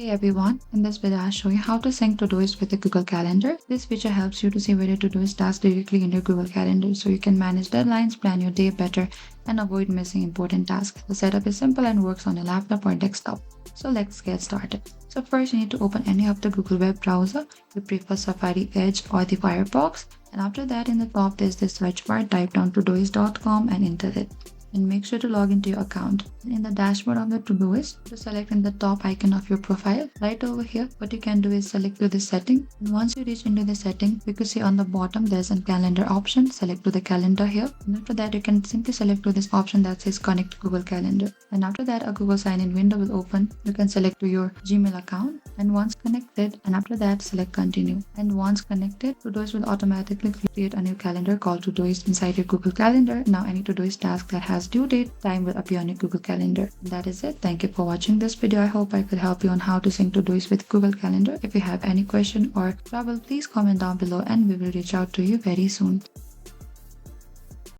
Hey everyone, in this video I'll show you how to sync Todoist with the Google Calendar. This feature helps you to see where your Todoist tasks directly in your Google Calendar so you can manage deadlines, plan your day better, and avoid missing important tasks. The setup is simple and works on a laptop or desktop. So let's get started. So first you need to open any of the Google web browser. You prefer Safari, Edge, or the Firefox. And after that, in the top there's this search bar. Type down todoist.com and enter it. And make sure to log into your account. In the dashboard of the Todoist, to select in the top icon of your profile. Right over here, what you can do is select to the setting. And once you reach into the setting, you can see on the bottom there's a calendar option. Select to the calendar here. And after that, you can simply select to this option that says connect to Google Calendar. And after that, a Google sign-in window will open. You can select to your Gmail account. And once connected, and after that, select continue. And once connected, Todoist will automatically create a new calendar called Todoist inside your Google Calendar. Now any Todoist task that has due date time will appear on your Google Calendar. That is it. Thank you for watching this video. I hope I could help you on how to sync Todoist with Google Calendar. If you have any question or trouble, please comment down below and we will reach out to you very soon.